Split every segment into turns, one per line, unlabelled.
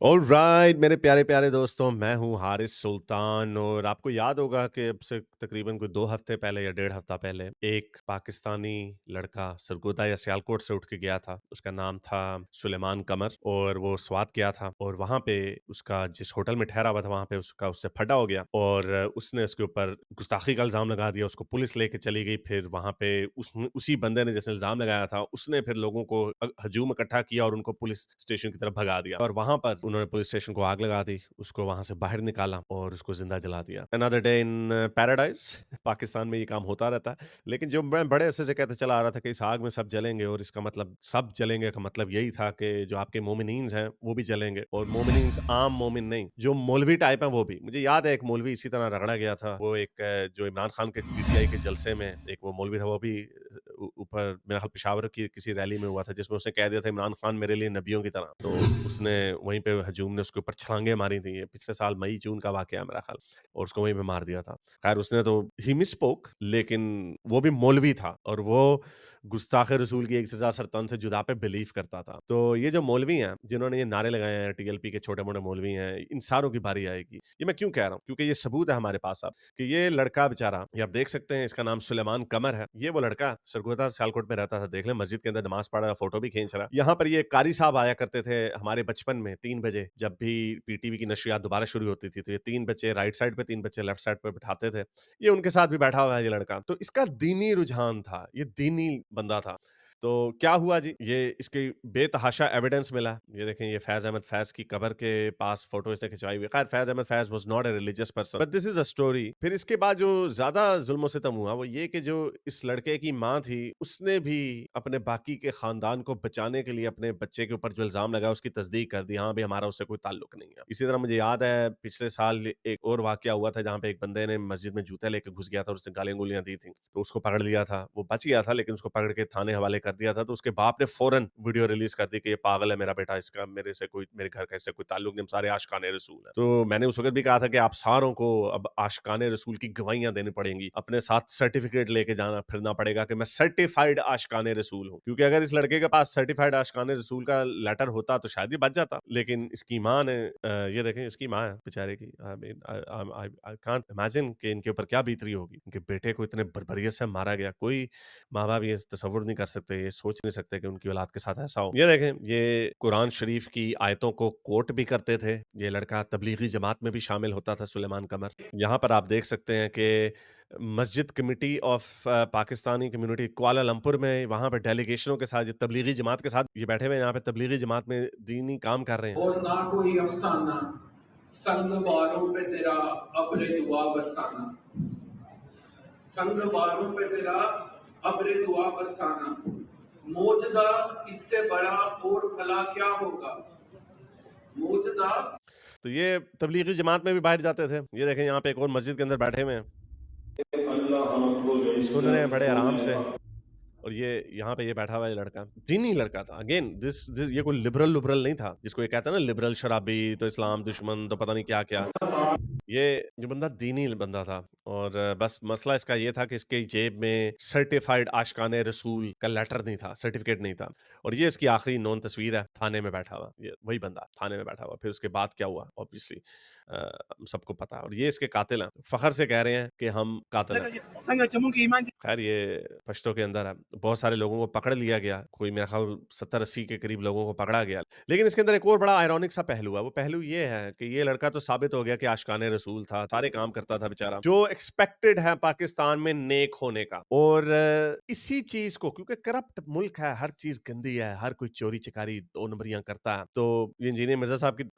Alright मेरे प्यारे प्यारे दोस्तों, मैं हूँ हारिस सुल्तान। और आपको याद होगा कि अब से तकरीबन कोई 2 हफ्ते पहले या 1.5 हफ्ता पहले एक पाकिस्तानी लड़का सरगोदा या सियालकोट से उठ के गया था। उसका नाम था सुलेमान कमर और वो स्वात गया था और वहाँ पे उसका जिस होटल में ठहरा हुआ था वहाँ पे उसका उससे फटा हो गया और उसने उसके ऊपर गुस्ताखी का इल्ज़ाम लगा दिया। उसको पुलिस लेके चली गई। फिर वहाँ पे उसी बंदे ने जैसे इल्ज़ाम लगाया था उसने फिर लोगों को हजूम इकट्ठा किया और उनको पुलिस स्टेशन की तरफ भगा दिया और वहाँ पर उन्होंने पुलिस स्टेशन को आग लगा दी। उसको वहाँ से बाहर निकाला और उसको ज़िंदा जला दिया। Another day in paradise. Pakistan में ये काम होता रहता है। लेकिन जो मैं बड़े अरसे से कहते चला आ रहा था कि इस आग में सब जलेंगे और इसका मतलब सब जलेंगे का मतलब यही था कि जो आपके मोमिनीन्स हैं वो भी जलेंगे और मोमिनीन्स आम मोमिन नहीं, जो मौलवी टाइप हैं वो भी। मुझे याद है एक मौलवी इसी तरह रगड़ा गया था। वो एक जो इमरान खान के पीटीआई के जलसे में एक वो मौलवी था वो भी ऊपर मेरा ख्याल पेशावर की किसी रैली में हुआ था जिसमें उसने कह दिया था इमरान खान मेरे लिए नबियों की तरह। तो उसने वहीं पे हजूम ने उसके ऊपर छलांगे मारी थी। ये पिछले साल मई जून का वाकया है मेरा ख्याल। और उसको वहीं पे मार दिया था। खैर उसने तो ही मिसस्पोक, लेकिन वो भी मौलवी था और वो गुस्ताखे रसूल की एक सजा सरतन से जुदा पे बिलीव करता था। तो ये जो मौलवी हैं जिन्होंने ये नारे लगाए हैं, टीएलपी के छोटे मोटे मौलवी हैं, इन सारों की बारी आएगी। ये मैं क्यों कह रहा हूँ, क्योंकि ये सबूत है हमारे पास अब कि ये लड़का बेचारा, ये आप देख सकते हैं, इसका नाम सुलेमान कमर है। ये वो लड़का सरगोदा सियालकोट में रहता था। देख लें, मस्जिद के अंदर नमाज पढ़ रहा, फोटो भी खींच रहा। यहाँ पर ये कारी साहब आया करते थे हमारे बचपन में 3 बजे, जब भी पीटीवी की नशरियात दोबारा शुरू होती थी तो ये 3 बच्चे राइट साइड पे, 3 बच्चे लेफ्ट साइड पे बिठाते थे। ये उनके साथ भी बैठा हुआ है ये लड़का। तो इसका दीनी रुझान था, ये दीनी बंदा था। तो क्या हुआ जी, ये इसकी बेतहाशा एविडेंस मिला। ये देखें, ये फैज़ अहमद फैज़ की कब्र के पास फोटो इसने खिंचवाई हुई है। खैर Faiz Ahmed Faiz was not a religious person, but this is a story. फिर इसके बाद जो ज़्यादा ज़ुल्म-ओ-सितम हुआ वो ये कि जो इस लड़के की माँ थी, उसने भी अपने बाकी के खानदान को बचाने के लिए अपने बच्चे के ऊपर जो इल्ज़ाम लगाया उसकी तस्दीक कर दी। हाँ, भई हमारा उससे कोई ताल्लुक नहीं है। इसी तरह मुझे याद है पिछले साल एक और वाकया हुआ था जहाँ पे एक बंदे ने मस्जिद में जूते लेके घुस गया था और उसने गालियाँ-गूलियाँ दी थी। तो उसको पकड़ लिया था। वो बच गया था लेकिन उसको पकड़ के थाने हवाले कर दिया था। तो उसके बाप ने फ़ौरन वीडियो रिलीज़ कर दी कि ये पागल है मेरा बेटा, इसका मेरे घर का इससे कोई ताल्लुक नहीं, हम सारे आशिकाने रसूल हैं। तो मैंने उस वक़्त भी कहा था कि आप सारों को अब आशिकाने रसूल की गवाहियाँ देनी पड़ेंगी। अपने साथ सर्टिफ़िकेट लेके जाना फिरना पड़ेगा कि मैं सर्टिफ़ाइड आशिकाने रसूल हूँ। क्योंकि अगर इस लड़के के पास सर्टिफ़ाइड आशिकाने रसूल का लेटर होता तो शायद ये बच जाता। लेकिन इसकी माँ ने ये देखें, इसकी माँ है बेचारे की, I mean I can't imagine कि इनके ऊपर क्या बीत रही होगी। इनके बेटे को इतने बर्बरियत से मारा गया। कोई माँ-बाप ये तसव्वुर नहीं कर सकते, ये सोच नहीं सकते कि उनकी औलाद के साथ ऐसा हो। ये देखें, ये कुरान शरीफ की आयतों को कोट भी करते थे। ये लड़का तबलीगी जमात में भी शामिल होता था, सुलेमान कमर। यहाँ पर आप देख सकते हैं कि मस्जिद committee of Pakistani community Kuala Lumpur में वहाँ पे डेलीगेशनों के साथ, ये तबलीगी जमात के साथ ये बैठे हुए हैं, यहाँ पे तबलीगी जमात में दीनी काम कर रहे हैं।
और ना कोई अफसाना, संग बालों पे तेरा अब्र दुआ बरसाना, संग बालों पे तेरा अब्र दुआ बरसाना, मोजजा इससे बड़ा और भला क्या होगा, मोजजा।
तो ये तबलीगी जमात में भी बैठ जाते थे। ये देखें, यहाँ पे एक और मस्जिद के अंदर बैठे हुए हैं, सुन रहे हैं बड़े आराम से। और ये यहाँ पे ये बैठा हुआ ये लड़का, दीनी लड़का था। अगेन दिस ये कोई लिबरल नहीं था जिसको ये कहते हैं ना लिबरल शराबी तो इस्लाम दुश्मन तो पता नहीं क्या-क्या। ये बंदा दीनी बंदा था और बस मसला इसका ये था कि इसके जेब में सर्टिफाइड आशिकाने रसूल का लेटर नहीं था, सर्टिफिकेट नहीं था। और ये इसकी आखिरी नोन तस्वीर है, थाने में बैठा हुआ। ये वही बंदा थाने में बैठा हुआ। फिर उसके बाद क्या हुआ ऑब्वियसली सबको पता है। और ये इसके कातिल हैं। फ़ख्र से कह रहे हैं कि हम कातिल हैं। खैर ये पश्तो के अंदर है। बहुत सारे लोगों को पकड़ लिया गया। कोई मेरा ख़्याल 70-80 के करीब लोगों को पकड़ा गया। लेकिन इसके अंदर एक और बड़ा आयरॉनिक सा पहलू है। वो पहलू ये है कि ये लड़का तो साबित हो गया कि आशिकाने रसूल था, सारे काम करता था बेचारा, जो एक्सपेक्टेड है पाकिस्तान में नेक होने का। और इसी चीज़ को, क्योंकि करप्ट मुल्क है, हर चीज़ गंदी है, हर कोई चोरी-चकारी, 2 नंबरियाँ करता है। तो ये इंजीनियर मिर्ज़ा साहब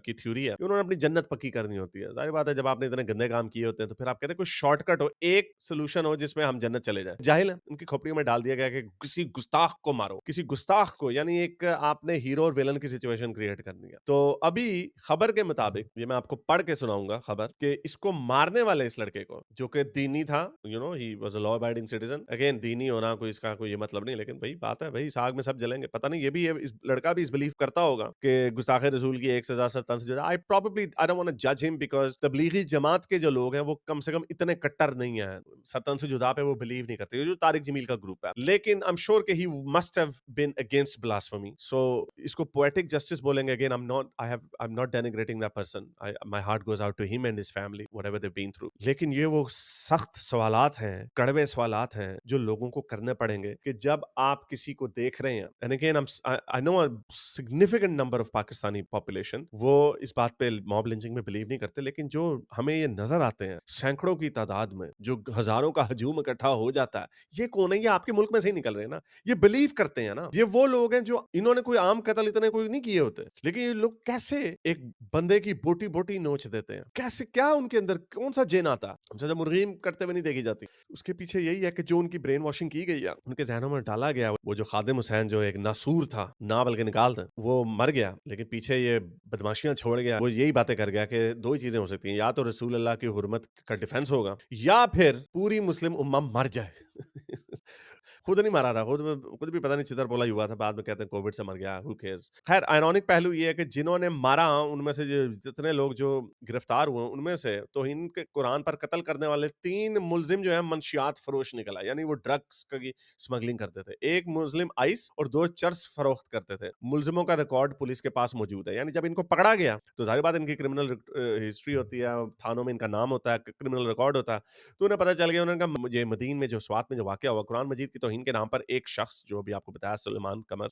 की थ्योरी है कि उन्होंने अपनी जन्नत पक्की करनी होती है। ज़ाहिर बात है, जब आपने इतने गंदे काम किए होते हैं तो फिर आप कहते हैं कोई शॉर्टकट हो, एक सॉल्यूशन हो जिसमें हम जन्नत चले जाएँ। जाहिल है, उनकी खोपड़ियों में डाल दिया गया कि किसी गुस्ताख को मारो, किसी गुस्ताख को, यानी एक आपने हीरो और विलन की सिचुएशन क्रिएट करनी है। तो अभी खबर के मुताबिक, ये मैं आपको पढ़ के सुनाऊँगा खबर, कि इसको मारने वाले इस लड़के को, जो कि दीनी था, he was a law abiding citizen. Again दीनी होना कोई इसका कोई ये मतलब नहीं, लेकिन वही बात है, भई इस आग में सब जलेंगे। पता नहीं ये भी इस लड़का भी इस बिलीव करता होगा कि गुस्ताखे रसूल की एक सज़ा 7 से ज़्यादा। आई वांट टू जज हिम बिकॉज़ तबलीगी जमात के जो लोग हैं वो कम से कम इतने कट्टर नहीं हैं, सतन से जुदा पे वो बिलीव नहीं करते, ये जो तारिक जमील का ग्रुप है। लेकिन आई एम श्योर कि he must have been against blasphemy, so इसको पोएटिक जस्टिस बोलेंगे। Again I am not denigrating that person, my heart goes out to him and his family whatever they been through. लेकिन ये वो सख्त सवालात हैं, कड़वे सवालात हैं जो लोगों को करने पड़ेंगे कि जब आप किसी को देख रहे हैं। And again I know a significant number of Pakistani population वो इस बात पे मॉब लिंचिंग में बिलीव नहीं करते, लेकिन जो हमें ये नजर आते हैं सैकड़ों की तादाद में, जो हजारों का हजूम इकट्ठा हो जाता है, ये कौन है? ये आपके मुल्क में से ही निकल रहे हैं ना, ये बिलीव करते हैं ना। ये वो लोग हैं जो इन्होंने कोई आम कत्ल इतने कोई नहीं किए होते, लेकिन ये लोग कैसे एक बंदे की बोटी बोटी नोच देते हैं, कैसे, क्या उनके अंदर कौन सा जिन आता है? हमसे तो मुर्गीम करते हुए नहीं देखी जाती। उसके पीछे यही है कि जो उनकी ब्रेन वॉशिंग की गई है, उनके जहनों में डाला गया। वो जो खादिम हुसैन जो एक नासूर था, ना बल्कि निकाल था, वो मर गया, लेकिन पीछे ये बदमाशियां छोड़ गया। वो यही बातें कर गया कि दो ही चीजें हो सकती हैं, या तो रसूल अल्लाह की हुर्मत का डिफेंस होगा, या फिर पूरी मुस्लिम उम्मा मर जाए। खुद नहीं मारा था, खुद भी पता नहीं चितर पोला ही हुआ था, बाद में कहते हैं कोविड से मर गया, हु केयर्स। खैर आयरॉनिक पहलू ये है कि जिन्होंने मारा उनमें से जितने लोग जो गिरफ्तार हुए उनमें से तौहीन के कुरान पर कत्ल करने वाले 3 मुल्जिम जो है मंशियात फरोश निकला, यानी वो ड्रग्स की स्मगलिंग करते थे। एक मुस्लिम आइस और 2 चर्स फरोख्त करते थे। मुल्जिमों का रिकॉर्ड पुलिस के पास मौजूद है, यानी जब इनको पकड़ा गया तो जाहिर बात इनकी क्रिमिनल हिस्ट्री होती है, थानों में इनका नाम होता है, क्रिमिनल रिकॉर्ड होता है, तो उन्हें पता चल गया। उन्होंने कहा मुझे मदीन में जो स्वात में जो वाकया हुआ, कुरान मजीद की तौहीन के नाम पर एक शख्स जो अभी आपको बताया सुलेमान कमर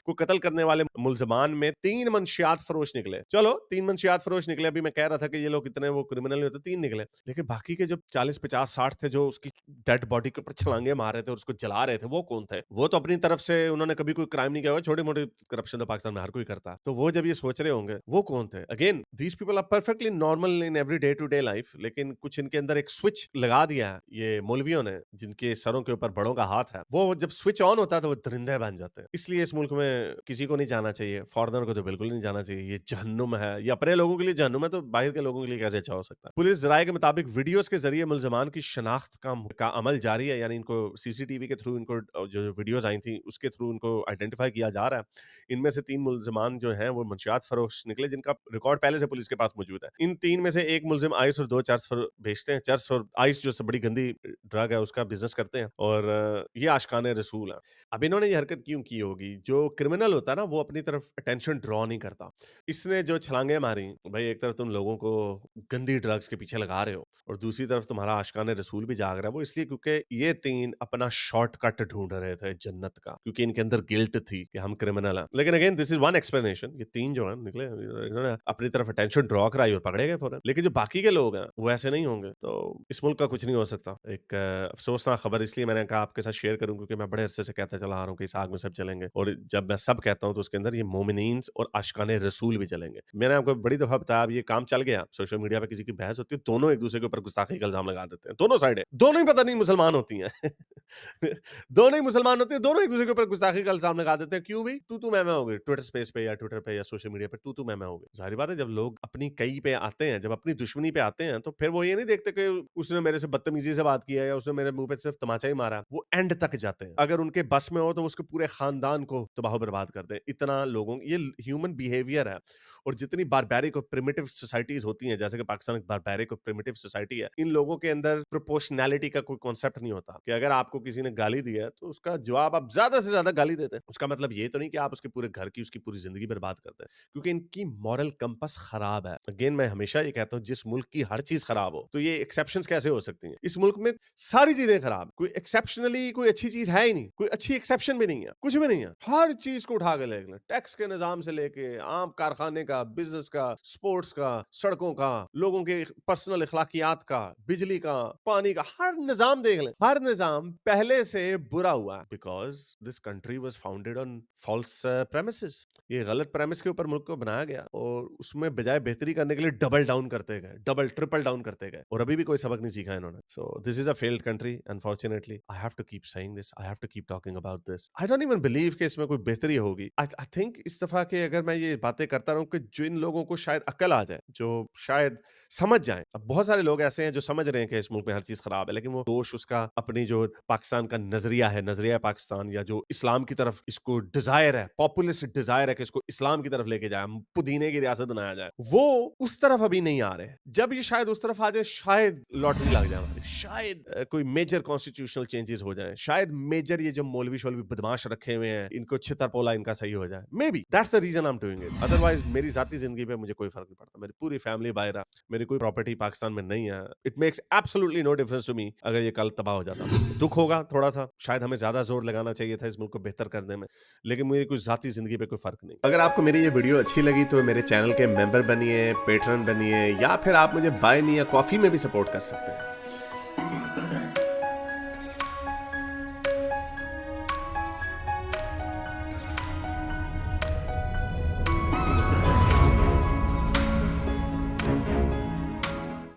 को कत्ल करने वाले मुल्जमान में 3 मंशियात फरोश निकले। चलो 3 मंशियात फरोश निकले, अभी मैं कह रहा था कि ये लोग इतने वो क्रिमिनल नहीं होते, 3 निकले, लेकिन बाकी के जो 40 50 60 थे जो उसकी डेड बॉडी के ऊपर छलांगे मार रहे थे और उसको जला रहे थे, वो कौन थे? वो तो अपनी तरफ से उन्होंने कभी कोई क्राइम नहीं किया होगा, छोटे मोटे करप्शन तो पाकिस्तान में हर कोई करता है, तो वो जब ये सोच रहे होंगे वो कौन थे? Again these people are perfectly normal in every day to day life, लेकिन कुछ इनके अंदर एक स्विच लगा दिया है ये मौलवियों ने, जिनके सरों के ऊपर बड़ों का हाथ है। वो जब स्विच ऑन होता है तो वो दरिंदे बन जाते हैं। इसलिए इस मुल्क में किसी को नहीं जाना चाहिए, फॉरेनर को तो बिल्कुल नहीं जाना चाहिए। ये जहन्नुम है, ये अपने लोगों के लिए जहन्नुम है, तो बाहर के लोगों के लिए कैसे अच्छा हो सकता है? पुलिस राय के मुताबिक वीडियोस के जरिए मुल्जमान की शनाख्त का अमल जारी है, यानी इनको सीसीटीवी के थ्रू इनको जो वीडियोस आई थी उसके थ्रू इनको आइडेंटिफाई किया जा रहा है। इनमें से 3 मुल्जमान जो हैं वो मंशियात फरोश निकले, जिनका रिकॉर्ड पहले से पुलिस के पास मौजूद है। इन 3 में से एक मुल्जिम आइस और 2 चर्स बेचते हैं। चर्स और आइस जो बड़ी गंदी ड्रग है उसका बिजनेस करते हैं, और ये आशिकाने रसूल है। अब इन्होंने ये हरकत क्यों की होगी? जो क्रिमिनल होता है ना वो अपनी तरफ अटेंशन ड्रॉ नहीं करता। इसने जो छलांगे मारी, भाई एक तरफ तुम लोगों को गंदी ड्रग्स के पीछे लगा रहे हो और दूसरी तरफ तुम्हारा आशिकाने रसूल भी जाग रहा है, वो इसलिए क्योंकि ये 3 अपना शॉर्टकट ढूंढ रहे थे जन्नत का, क्योंकि इनके अंदर गिल्ट थी कि हम क्रिमिनल हैं। लेकिन again this is one explanation, ये 3 जो है निकले, इन्होंने अपनी तरफ अटेंशन ड्रॉ कराई और पकड़े गए फौरन। लेकिन जो बाकी के लोग हैं वो ऐसे नहीं होंगे, तो इस मुल्क का कुछ नहीं हो सकता। एक अफसोसनाक खबर इसलिए मैंने कहा आपके साथ शेयर करूं क्योंकि मैं बड़े अरसे से कहता चला आ रहा हूं कि इस आग में सब जलेंगे, और जब मैं सब कहता हूं तो उसके अंदर ये मोमिनीन और आशिकाने रसूल भी जलेंगे। मैंने आपको बड़ी दफा बताया, अब ये काम चल गया, सोशल मीडिया पे किसी की बहस होती है, दोनों एक दूसरे के ऊपर गुस्ताखी का इल्जाम लगा देते हैं, दोनों साइड है, दोनों ही पता नहीं मुसलमान होती हैं। दोनों ही मुसलमान होते हैं, दोनों एक दूसरे के ऊपर गुस्ताखी का इल्जाम लगा देते हैं। क्यों भाई? तू मैं हो गई ट्विटर स्पेस पे या ट्विटर पे या सोशल मीडिया पे, तू मैं हो गई। जाहिर बात है जब लोग अपनी कई पे आते हैं, जब अपनी दुश्मनी पे आते हैं, तो फिर वो ये नहीं देखते कि उसने मेरे से बदतमीजी से बात किया या उसने मेरे मुंह पे सिर्फ तमाचा ही मारा, वो एंड तक जाते हैं। अगर उनके बस में हो तो उसके पूरे खानदान को तबाह बर्बाद कर दे। इतना लोगों, ये ह्यूमन बिहेवियर है। और जितनी बारबैरिक और प्रिमिटिव सोसाइटीज होती हैं, जैसे कि पाकिस्तान एक बारबैरिक और प्रिमिटिव सोसाइटी है, इन लोगों के अंदर प्रोपोर्शनैलिटी का कोई कॉन्सेप्ट नहीं होता कि अगर आपको किसी ने गाली दी है तो उसका जवाब आप ज्यादा से ज्यादा गाली देते हैं। उसका मतलब ये तो नहीं कि आप उसके पूरे घर की, उसकी पूरी जिंदगी बर्बाद करते हैं, क्योंकि इनकी मॉरल कंपस खराब है। अगेन मैं हमेशा ये कहता हूँ, जिस मुल्क की हर चीज खराब हो तो ये एक्सेप्शंस कैसे हो सकती हैं? इस मुल्क में सारी चीजें खराब, कोई एक्सेप्शनली कोई अच्छी चीज है ही नहीं, कोई अच्छी एक्सेप्शन भी नहीं है, कुछ भी नहीं है। हर चीज को उठा के लेके, टैक्स के निजाम से लेके आम कारखाने का, बिजनेस का, स्पोर्ट्स का, सड़कों का, लोगों के पर्सनल इखलाकियात का, बिजली का, पानी का, हर निजाम देख लें, हर निजाम पहले से बुरा हुआ because this country was founded on false premises. ये गलत प्रेमिस के ऊपर मुल्क को बनाया गया और उसमें बजाय बेहतरी करने के लिए डबल डाउन करते गए, डबल ट्रिपल डाउन करते गए, और अभी भी कोई सबक नहीं सीखा इन्होंने। So this is a failed country, unfortunately I have to keep saying this. I have to keep talking about this. I don't even believe کہ اس میں کوئی بہتری ہوگی. I think اس دفعہ کہ اگر میں یہ باتیں کرتا رہوں کہ جو ان لوگوں کو شاید عقل آ جائے, جو شاید سمجھ جائیں. اب بہت سارے لوگ ایسے ہیں جو سمجھ رہے ہیں کہ اس ملک میں ہر چیز خراب ہے, لیکن وہ دوش اس کا اپنی جو پاکستان کا نظریہ ہے, نظریہ پاکستان, یا جو اسلام کی طرف اس کو ڈیزائر ہے, پاپولسٹ ڈیزائر ہے کہ اس کو اسلام کی طرف لے کے جائے, پودینے کی ریاست بنایا جائے, وہ اس طرف ابھی نہیں آ رہے. جب یہ شاید اس طرف آ جائے, شاید لاٹری لگ جائے ہماری, شاید کوئی میجر کانسٹیٹیوشنل چینجز ہو جائیں, شاید میجر یہ جو مولوی شولوی بدماش رکھے ہوئے ہیں ان کو چھتر پولا ان کا صحیح ہو جائے. Maybe that's the reason I'm doing it. Otherwise میری ذاتی زندگی پہ مجھے کوئی فرق نہیں پڑتا. میری پوری فیملی باہر ہے, میری کوئی پراپرٹی پاکستان میں نہیں ہے. It makes absolutely no difference to me اگر یہ کل تباہ ہو جاتا. دکھ ہوگا تھوڑا سا, شاید ہمیں زیادہ زور لگانا چاہیے تھا اس ملک کو بہتر کرنے میں, لیکن میری کوئی ذاتی زندگی پہ کوئی فرق نہیں. اگر آپ کو میری یہ ویڈیو اچھی لگی تو میرے چینل کے ممبر بنیے, پیٹرن بنیے, یا پھر آپ مجھے بائی می یا کافی میں بھی سپورٹ کر سکتے ہیں.